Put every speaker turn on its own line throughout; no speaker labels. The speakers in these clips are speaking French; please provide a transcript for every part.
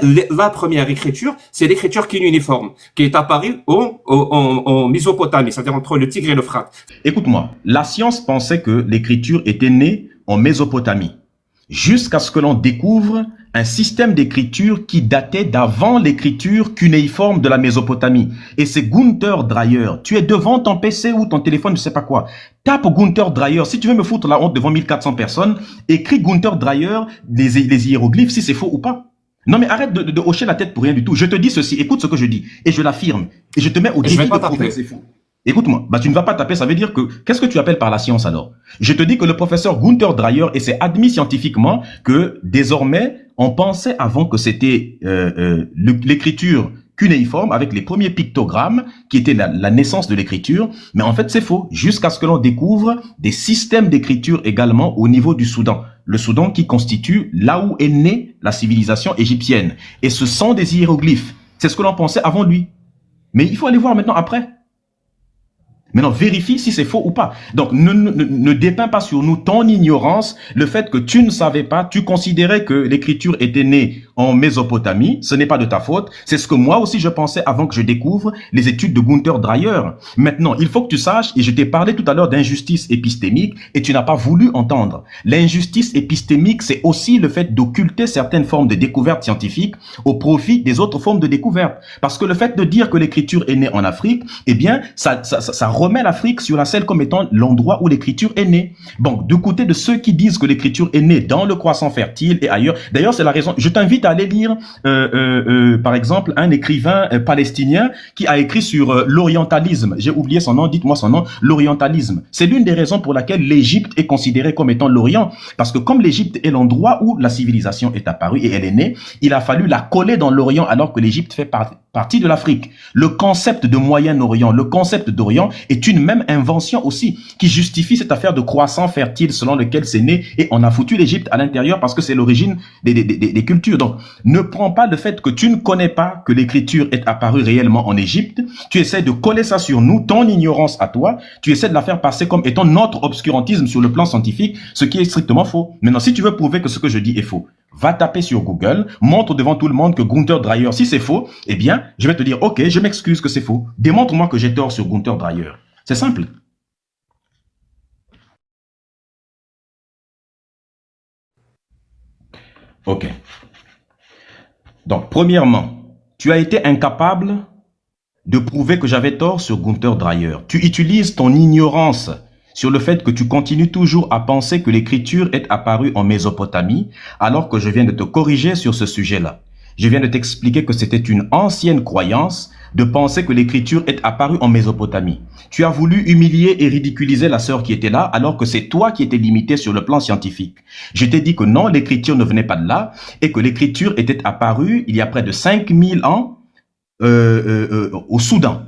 La première écriture, c'est l'écriture cunéiforme, qui est apparue en Mésopotamie, c'est-à-dire entre le Tigre et l'Euphrate.
Écoute-moi, la science pensait que l'écriture était née en Mésopotamie, jusqu'à ce que l'on découvre un système d'écriture qui datait d'avant l'écriture cunéiforme de la Mésopotamie. Et c'est Gunther Dreyer. Tu es devant ton PC ou ton téléphone, je sais pas quoi. Tape Gunther Dreyer. Si tu veux me foutre la honte devant 1400 personnes, écris Gunther Dreyer, les hiéroglyphes, si c'est faux ou pas. Non mais arrête de hocher la tête pour rien du tout. Je te dis ceci, écoute ce que je dis, et je l'affirme. Et je te mets au défi de prouver que c'est faux. Écoute-moi, bah tu ne vas pas taper, ça veut dire que, qu'est-ce que tu appelles par la science alors? Je te dis que le professeur Gunther Dreyer, et c'est admis scientifiquement que désormais, on pensait avant que c'était l'écriture cunéiforme avec les premiers pictogrammes qui étaient la naissance de l'écriture, mais en fait c'est faux, jusqu'à ce que l'on découvre des systèmes d'écriture également au niveau du Soudan. Le Soudan qui constitue là où est née la civilisation égyptienne. Et ce sont des hiéroglyphes. C'est ce que l'on pensait avant lui. Mais il faut aller voir maintenant après. Maintenant, vérifie si c'est faux ou pas. Donc, ne dépeins pas sur nous ton ignorance, le fait que tu ne savais pas, tu considérais que l'écriture était née en Mésopotamie, ce n'est pas de ta faute. C'est ce que moi aussi je pensais avant que je découvre les études de Gunther Dreyer. Maintenant, il faut que tu saches, et je t'ai parlé tout à l'heure d'injustice épistémique, et tu n'as pas voulu entendre. L'injustice épistémique, c'est aussi le fait d'occulter certaines formes de découvertes scientifiques au profit des autres formes de découvertes. Parce que le fait de dire que l'écriture est née en Afrique, eh bien, ça remet l'Afrique sur la selle comme étant l'endroit où l'écriture est née. Bon, du côté de ceux qui disent que l'écriture est née dans le croissant fertile et ailleurs, d'ailleurs c'est la raison, je t'invite à aller lire par exemple un écrivain palestinien qui a écrit sur l'orientalisme, j'ai oublié son nom, dites-moi son nom, l'orientalisme. C'est l'une des raisons pour laquelle l'Égypte est considérée comme étant l'Orient, parce que comme l'Égypte est l'endroit où la civilisation est apparue et elle est née, il a fallu la coller dans l'Orient alors que l'Égypte fait partie de l'Afrique. Le concept de Moyen-Orient, le concept d'Orient est une même invention aussi qui justifie cette affaire de croissant fertile selon lequel c'est né et on a foutu l'Égypte à l'intérieur parce que c'est l'origine des cultures. Donc, ne prends pas le fait que tu ne connais pas que l'écriture est apparue réellement en Égypte. Tu essaies de coller ça sur nous, ton ignorance à toi. Tu essaies de la faire passer comme étant notre obscurantisme sur le plan scientifique, ce qui est strictement faux. Maintenant, si tu veux prouver que ce que je dis est faux, va taper sur Google, montre devant tout le monde que Gunther Dreyer, si c'est faux, eh bien, je vais te dire, ok, je m'excuse que c'est faux. Démontre-moi que j'ai tort sur Gunther Dreyer. C'est simple. Ok. Donc, premièrement, tu as été incapable de prouver que j'avais tort sur Gunther Dreyer. Tu utilises ton ignorance sur le fait que tu continues toujours à penser que l'écriture est apparue en Mésopotamie, alors que je viens de te corriger sur ce sujet-là. Je viens de t'expliquer que c'était une ancienne croyance de penser que l'écriture est apparue en Mésopotamie. Tu as voulu humilier et ridiculiser la sœur qui était là, alors que c'est toi qui étais limité sur le plan scientifique. Je t'ai dit que non, l'écriture ne venait pas de là, et que l'écriture était apparue il y a près de 5000 ans au Soudan.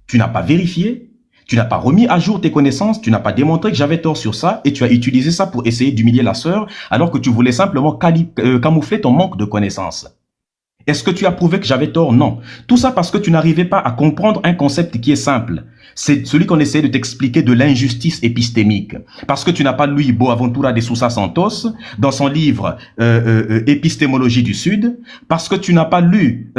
Tu n'as pas vérifié, tu n'as pas remis à jour tes connaissances, tu n'as pas démontré que j'avais tort sur ça, et tu as utilisé ça pour essayer d'humilier la sœur, alors que tu voulais simplement camoufler ton manque de connaissances. Est-ce que tu as prouvé que j'avais tort? Non. Tout ça parce que tu n'arrivais pas à comprendre un concept qui est simple. C'est celui qu'on essaie de t'expliquer de l'injustice épistémique. Parce que tu n'as pas lu Boaventura de Sousa Santos dans son livre Épistémologie du Sud. Parce que tu n'as pas lu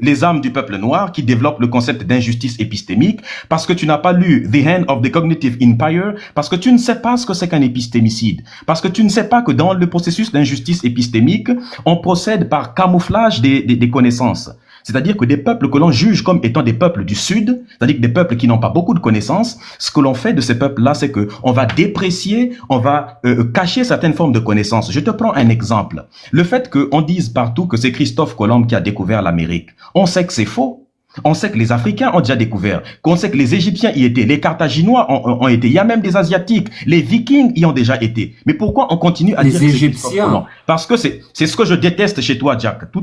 Les âmes du peuple noir qui développe le concept d'injustice épistémique. Parce que tu n'as pas lu The Hand of the Cognitive Empire. Parce que tu ne sais pas ce que c'est qu'un épistémicide. Parce que tu ne sais pas que dans le processus d'injustice épistémique, on procède par camouflage des connaissances. C'est-à-dire que des peuples que l'on juge comme étant des peuples du Sud, c'est-à-dire que des peuples qui n'ont pas beaucoup de connaissances, ce que l'on fait de ces peuples-là, c'est que on va déprécier, on va cacher certaines formes de connaissances. Je te prends un exemple. Le fait qu'on dise partout que c'est Christophe Colomb qui a découvert l'Amérique, on sait que c'est faux. On sait que les Africains ont déjà découvert, qu'on sait que les Égyptiens y étaient, les Carthaginois ont été, il y a même des Asiatiques, les Vikings y ont déjà été. Mais pourquoi on continue à dire que c'est Christophe Colomb? Parce que c'est ce que je déteste chez toi, Jack. Tout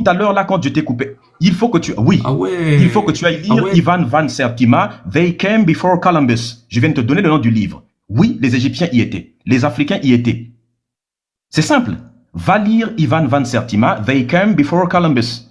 à l'heure, là, quand je t'ai coupé, il faut que tu, oui, il faut que tu ailles lire Ivan van Sertima, They Came Before Columbus. Je viens de te donner le nom du livre. Oui, les Égyptiens y étaient, les Africains y étaient. C'est simple. Va lire Ivan van Sertima, They Came Before Columbus.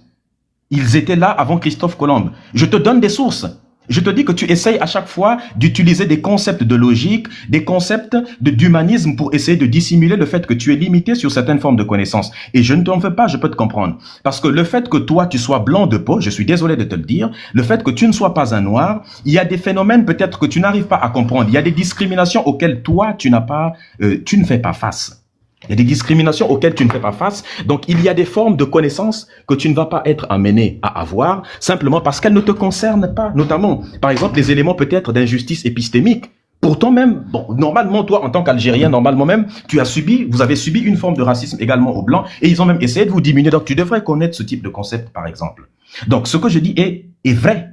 Ils étaient là avant Christophe Colomb. Je te donne des sources. Je te dis que tu essayes à chaque fois d'utiliser des concepts de logique, des concepts d'humanisme pour essayer de dissimuler le fait que tu es limité sur certaines formes de connaissances. Et je ne t'en veux pas, je peux te comprendre. Parce que le fait que toi, tu sois blanc de peau, je suis désolé de te le dire, le fait que tu ne sois pas un noir, il y a des phénomènes peut-être que tu n'arrives pas à comprendre. Il y a des discriminations auxquelles toi, tu ne fais pas face. Il y a des discriminations auxquelles tu ne fais pas face. Donc, il y a des formes de connaissances que tu ne vas pas être amené à avoir simplement parce qu'elles ne te concernent pas. Notamment, par exemple, les éléments peut-être d'injustice épistémique. Pourtant même, bon, normalement, toi, en tant qu'Algérien, normalement même, vous avez subi une forme de racisme également aux Blancs et ils ont même essayé de vous diminuer. Donc, tu devrais connaître ce type de concept, par exemple. Donc, ce que je dis est vrai.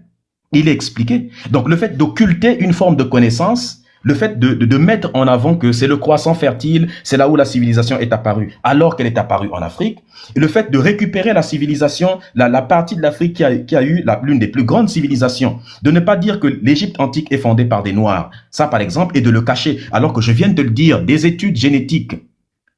Il est expliqué. Donc, le fait d'occulter une forme de connaissance, le fait de mettre en avant que c'est le croissant fertile, c'est là où la civilisation est apparue, alors qu'elle est apparue en Afrique, et le fait de récupérer la civilisation, la partie de l'Afrique qui a eu l'une des plus grandes civilisations, de ne pas dire que l'Égypte antique est fondée par des Noirs, ça par exemple, et de le cacher, alors que je viens de te le dire, des études génétiques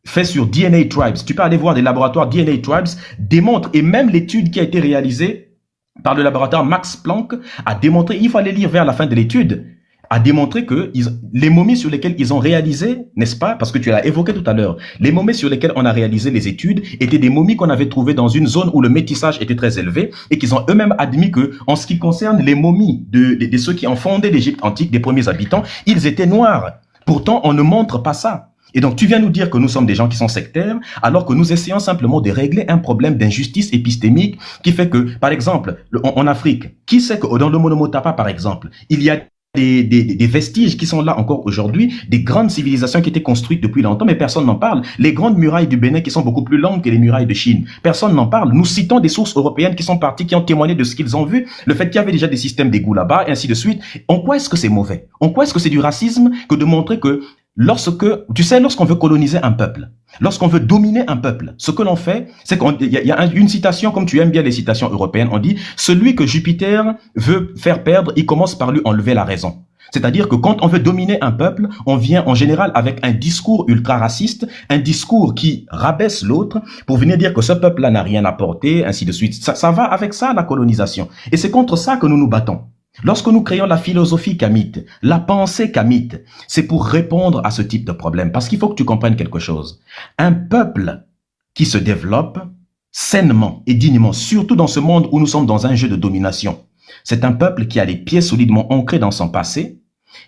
faites sur DNA Tribes, tu peux aller voir des laboratoires DNA Tribes, démontrent, et même l'étude qui a été réalisée par le laboratoire Max Planck a démontré, il faut aller lire vers la fin de l'étude, a démontré que les momies sur lesquelles ils ont réalisé, n'est-ce pas, parce que tu l'as évoqué tout à l'heure, les momies sur lesquelles on a réalisé les études étaient des momies qu'on avait trouvées dans une zone où le métissage était très élevé et qu'ils ont eux-mêmes admis que, en ce qui concerne les momies de ceux qui ont fondé l'Égypte antique, des premiers habitants, ils étaient noirs. Pourtant, on ne montre pas ça. Et donc, tu viens nous dire que nous sommes des gens qui sont sectaires, alors que nous essayons simplement de régler un problème d'injustice épistémique qui fait que, par exemple, en Afrique, qui sait que dans le Monomotapa, par exemple, il y a des vestiges qui sont là encore aujourd'hui, des grandes civilisations qui étaient construites depuis longtemps, mais personne n'en parle. Les grandes murailles du Bénin qui sont beaucoup plus longues que les murailles de Chine, personne n'en parle. Nous citons des sources européennes qui sont parties, qui ont témoigné de ce qu'ils ont vu, le fait qu'il y avait déjà des systèmes d'égouts là-bas, et ainsi de suite. En quoi est-ce que c'est mauvais? En quoi est-ce que c'est du racisme que de montrer que lorsqu'on veut coloniser un peuple, lorsqu'on veut dominer un peuple, ce que l'on fait, c'est qu'il y a une citation, comme tu aimes bien les citations européennes, on dit, celui que Jupiter veut faire perdre, il commence par lui enlever la raison. C'est-à-dire que quand on veut dominer un peuple, on vient en général avec un discours ultra-raciste, un discours qui rabaisse l'autre pour venir dire que ce peuple-là n'a rien apporté, ainsi de suite. Ça va avec ça, la colonisation. Et c'est contre ça que nous nous battons. Lorsque nous créons la philosophie kamite, la pensée kamite, c'est pour répondre à ce type de problème. Parce qu'il faut que tu comprennes quelque chose. Un peuple qui se développe sainement et dignement, surtout dans ce monde où nous sommes dans un jeu de domination, c'est un peuple qui a les pieds solidement ancrés dans son passé,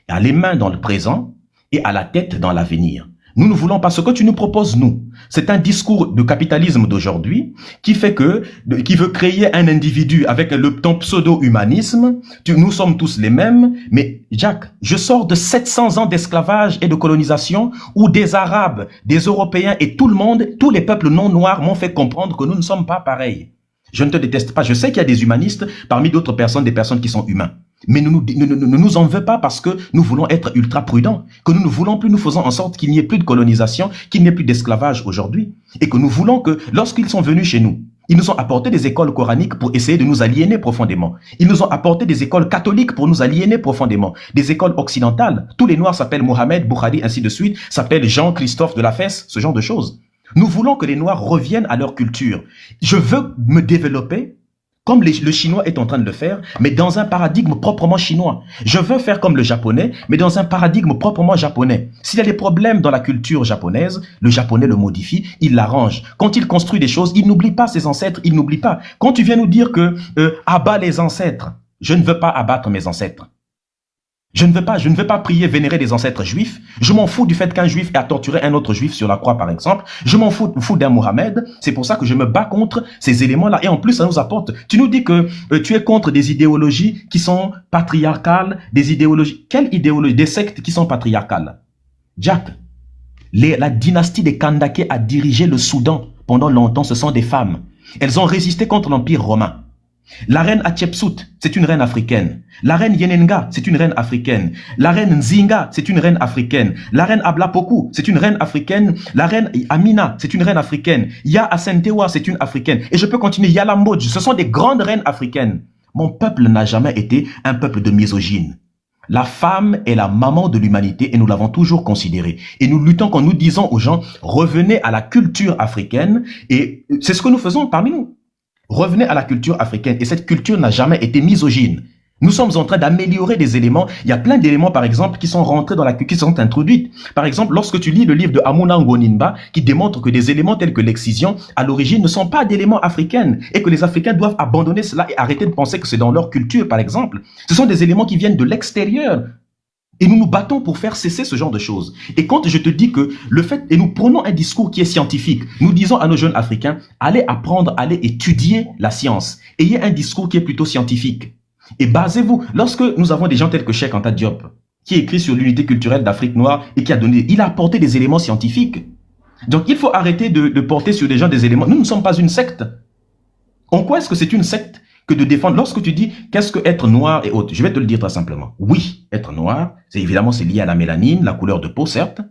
a les mains dans le présent et a la tête dans l'avenir. Nous ne voulons pas ce que tu nous proposes, nous. C'est un discours de capitalisme d'aujourd'hui qui veut créer un individu avec ton pseudo-humanisme. Nous sommes tous les mêmes. Mais Jack, je sors de 700 ans d'esclavage et de colonisation où des Arabes, des Européens et tout le monde, tous les peuples non noirs m'ont fait comprendre que nous ne sommes pas pareils. Je ne te déteste pas. Je sais qu'il y a des humanistes parmi d'autres personnes, des personnes qui sont humains. Mais ne nous en veux pas parce que nous voulons être ultra prudents, que nous ne voulons plus, nous faisons en sorte qu'il n'y ait plus de colonisation, qu'il n'y ait plus d'esclavage aujourd'hui, et que nous voulons que lorsqu'ils sont venus chez nous, ils nous ont apporté des écoles coraniques pour essayer de nous aliéner profondément. Ils nous ont apporté des écoles catholiques pour nous aliéner profondément. Des écoles occidentales. Tous les Noirs s'appellent Mohamed, Bukhari, ainsi de suite, s'appellent Jean-Christophe de la Fesse, ce genre de choses. Nous voulons que les Noirs reviennent à leur culture. Je veux me développer comme le Chinois est en train de le faire, mais dans un paradigme proprement chinois. Je veux faire comme le Japonais, mais dans un paradigme proprement japonais. S'il y a des problèmes dans la culture japonaise, le Japonais le modifie, il l'arrange. Quand il construit des choses, il n'oublie pas ses ancêtres, il n'oublie pas. Quand tu viens nous dire que abat les ancêtres, je ne veux pas abattre mes ancêtres. Je ne veux pas prier, vénérer des ancêtres juifs. Je m'en fous du fait qu'un juif ait torturé un autre juif sur la croix, par exemple. Je m'en fous d'un Mohamed. C'est pour ça que je me bats contre ces éléments-là. Et en plus, ça nous apporte. Tu nous dis que tu es contre des idéologies qui sont patriarcales, des idéologies. Quelle idéologie? Des sectes qui sont patriarcales. Jack, la dynastie des Kandake a dirigé le Soudan pendant longtemps. Ce sont des femmes. Elles ont résisté contre l'Empire romain. La reine Hatshepsut, c'est une reine africaine. La reine Yenenga, c'est une reine africaine. La reine Nzinga, c'est une reine africaine. La reine Ablapoku, c'est une reine africaine. La reine Amina, c'est une reine africaine. Ya Asentewa, c'est une africaine. Et je peux continuer. Yalambodj, ce sont des grandes reines africaines. Mon peuple n'a jamais été un peuple de misogyne. La femme est la maman de l'humanité et nous l'avons toujours considérée. Et nous luttons quand nous disons aux gens, revenez à la culture africaine. Et c'est ce que nous faisons parmi nous. Revenez à la culture africaine. Et cette culture n'a jamais été misogyne. Nous sommes en train d'améliorer des éléments. Il y a plein d'éléments, par exemple, qui sont rentrés dans la qui sont introduits. Par exemple, lorsque tu lis le livre de Amuna Ngoninba, qui démontre que des éléments tels que l'excision, à l'origine, ne sont pas d'éléments africains et que les Africains doivent abandonner cela et arrêter de penser que c'est dans leur culture, par exemple. Ce sont des éléments qui viennent de l'extérieur. Et nous nous battons pour faire cesser ce genre de choses. Et quand je te dis que le fait, et nous prenons un discours qui est scientifique, nous disons à nos jeunes Africains, allez apprendre, allez étudier la science. Ayez un discours qui est plutôt scientifique. Et basez-vous, lorsque nous avons des gens tels que Cheikh Anta Diop, qui écrit sur l'unité culturelle d'Afrique noire et qui a donné, il a apporté des éléments scientifiques. Donc il faut arrêter de porter sur des gens des éléments. Nous ne sommes pas une secte. En quoi est-ce que c'est une secte que de défendre? Lorsque tu dis qu'est-ce que être noir et autres, je vais te le dire très simplement. Oui, être noir, c'est évidemment c'est lié à la mélanine, la couleur de peau, certes.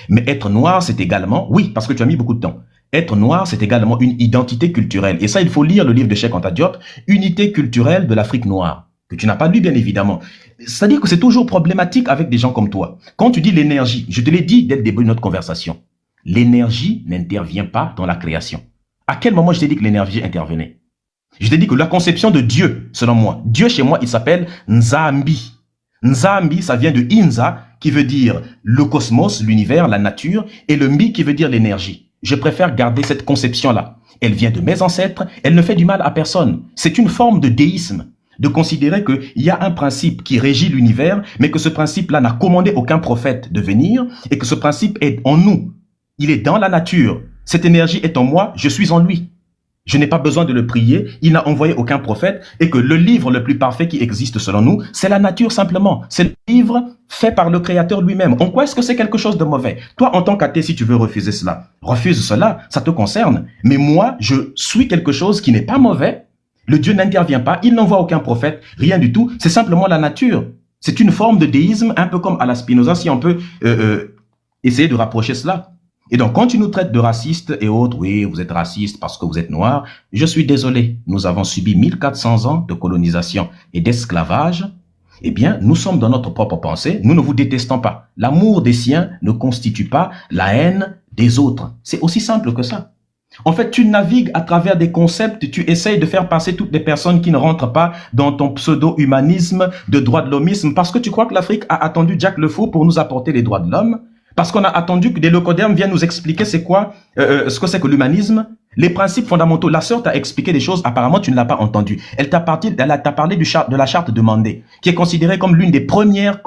Mais être noir, c'est également, oui, parce que tu as mis beaucoup de temps. Être noir, c'est également une identité culturelle. Et ça, il faut lire le livre de Cheikh Anta Diop, Unité culturelle de l'Afrique noire, que tu n'as pas lu, bien évidemment. C'est-à-dire que c'est toujours problématique avec des gens comme toi. Quand tu dis l'énergie, je te l'ai dit dès le début de notre conversation, l'énergie n'intervient pas dans la création. À quel moment je t'ai dit que l'énergie intervenait? Je t'ai dit que la conception de Dieu, selon moi, Dieu chez moi, il s'appelle Nzambi. Nzambi, ça vient de Inza, qui veut dire le cosmos, l'univers, la nature, et le Mbi qui veut dire l'énergie. Je préfère garder cette conception-là. Elle vient de mes ancêtres, elle ne fait du mal à personne. C'est une forme de déisme, de considérer qu'il y a un principe qui régit l'univers, mais que ce principe-là n'a commandé aucun prophète de venir, et que ce principe est en nous. Il est dans la nature. Cette énergie est en moi, je suis en lui. Je n'ai pas besoin de le prier, il n'a envoyé aucun prophète, et que le livre le plus parfait qui existe selon nous, c'est la nature simplement. C'est le livre fait par le Créateur lui-même. En quoi est-ce que c'est quelque chose de mauvais? Toi, en tant qu'athée, si tu veux refuser cela, refuse cela, ça te concerne. Mais moi, je suis quelque chose qui n'est pas mauvais. Le Dieu n'intervient pas, il n'envoie aucun prophète, rien du tout. C'est simplement la nature. C'est une forme de déisme, un peu comme à la Spinoza, si on peut essayer de rapprocher cela. Et donc, quand tu nous traites de racistes et autres, oui, vous êtes raciste parce que vous êtes noir, je suis désolé. Nous avons subi 1400 ans de colonisation et d'esclavage. Eh bien, nous sommes dans notre propre pensée. Nous ne vous détestons pas. L'amour des siens ne constitue pas la haine des autres. C'est aussi simple que ça. En fait, tu navigues à travers des concepts, tu essayes de faire passer toutes les personnes qui ne rentrent pas dans ton pseudo-humanisme de droit de l'hommisme parce que tu crois que l'Afrique a attendu Jack le Fou pour nous apporter les droits de l'homme. Parce qu'on a attendu que des leucodermes viennent nous expliquer c'est quoi, ce que c'est que l'humanisme, les principes fondamentaux. La sœur t'a expliqué des choses, apparemment tu ne l'as pas entendu. Elle t'a parlé de la charte de Mandé, qui est considérée comme l'une des premières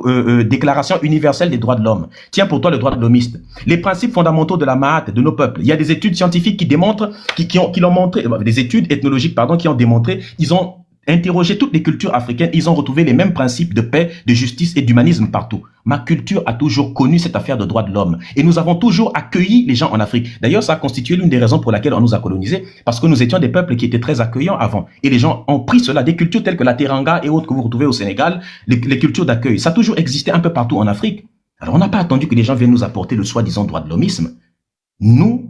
déclarations universelles des droits de l'homme. Tiens pour toi le droit de l'hommiste. Les principes fondamentaux de la Mahat, de nos peuples. Il y a des études scientifiques qui démontrent, qui l'ont montré, des études ethnologiques, pardon, qui ont démontré, ils ont interrogé toutes les cultures africaines, ils ont retrouvé les mêmes principes de paix, de justice et d'humanisme partout. Ma culture a toujours connu cette affaire de droits de l'homme et nous avons toujours accueilli les gens en Afrique. D'ailleurs, ça a constitué l'une des raisons pour laquelle on nous a colonisés, parce que nous étions des peuples qui étaient très accueillants avant. Et les gens ont pris cela, des cultures telles que la Teranga et autres que vous retrouvez au Sénégal, les cultures d'accueil. Ça a toujours existé un peu partout en Afrique. Alors on n'a pas attendu que les gens viennent nous apporter le soi-disant droit de l'hommisme. Nous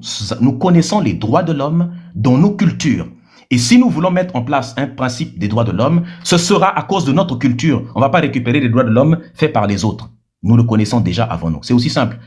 connaissons les droits de l'homme dans nos cultures. Et si nous voulons mettre en place un principe des droits de l'homme, ce sera à cause de notre culture. On ne va pas récupérer les droits de l'homme faits par les autres. Nous le connaissons déjà avant nous. C'est aussi simple.